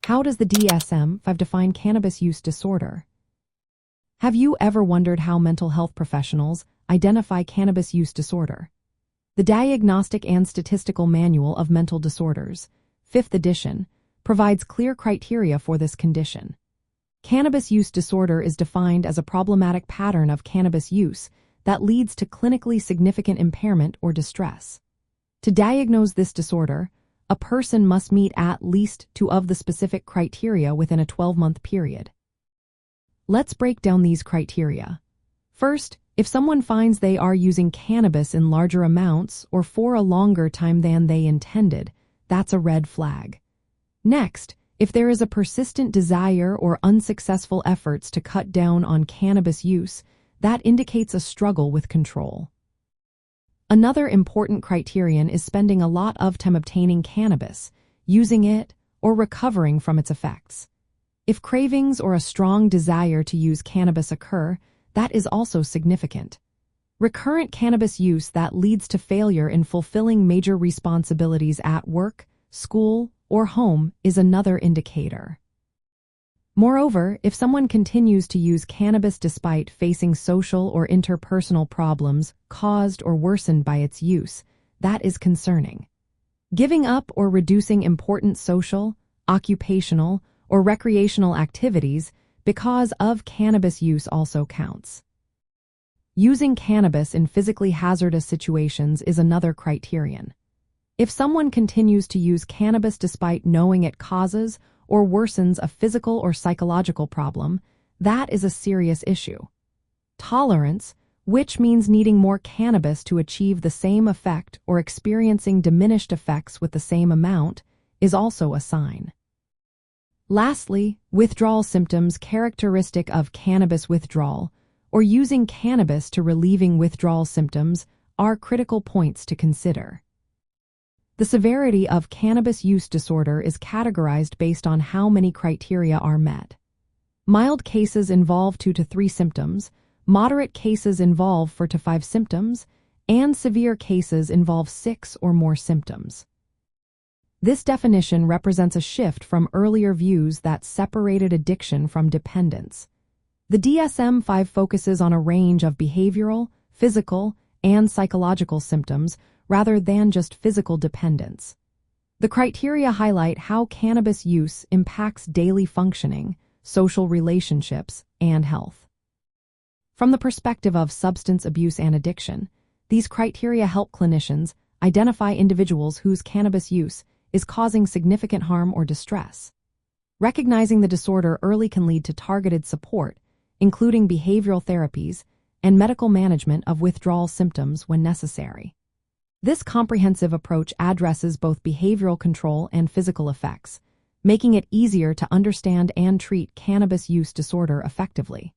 How does the DSM-5 define cannabis use disorder? Have you ever wondered how mental health professionals identify cannabis use disorder? The Diagnostic and Statistical Manual of Mental Disorders, 5th edition, provides clear criteria for this condition. Cannabis use disorder is defined as a problematic pattern of cannabis use that leads to clinically significant impairment or distress. To diagnose this disorder, a person must meet at least 2 of the specific criteria within a 12-month period. Let's break down these criteria. First, if someone finds they are using cannabis in larger amounts or for a longer time than they intended, that's a red flag. Next, if there is a persistent desire or unsuccessful efforts to cut down on cannabis use, that indicates a struggle with control. Another important criterion is spending a lot of time obtaining cannabis, using it, or recovering from its effects. If cravings or a strong desire to use cannabis occur, that is also significant. Recurrent cannabis use that leads to failure in fulfilling major responsibilities at work, school, or home is another indicator. Moreover, if someone continues to use cannabis despite facing social or interpersonal problems caused or worsened by its use, that is concerning. Giving up or reducing important social, occupational, or recreational activities because of cannabis use also counts. Using cannabis in physically hazardous situations is another criterion. If someone continues to use cannabis despite knowing it causes or worsens a physical or psychological problem, that is a serious issue. Tolerance, which means needing more cannabis to achieve the same effect or experiencing diminished effects with the same amount, is also a sign. Lastly, withdrawal symptoms characteristic of cannabis withdrawal or using cannabis to relieving withdrawal symptoms are critical points to consider. The severity of cannabis use disorder is categorized based on how many criteria are met. Mild cases involve 2 to 3 symptoms, moderate cases involve 4 to 5 symptoms, and severe cases involve 6 or more symptoms. This definition represents a shift from earlier views that separated addiction from dependence. The DSM-5 focuses on a range of behavioral, physical, and psychological symptoms rather than just physical dependence. The criteria highlight how cannabis use impacts daily functioning, social relationships, and health. From the perspective of substance abuse and addiction, these criteria help clinicians identify individuals whose cannabis use is causing significant harm or distress. Recognizing the disorder early can lead to targeted support, including behavioral therapies and medical management of withdrawal symptoms when necessary. This comprehensive approach addresses both behavioral control and physical effects, making it easier to understand and treat cannabis use disorder effectively.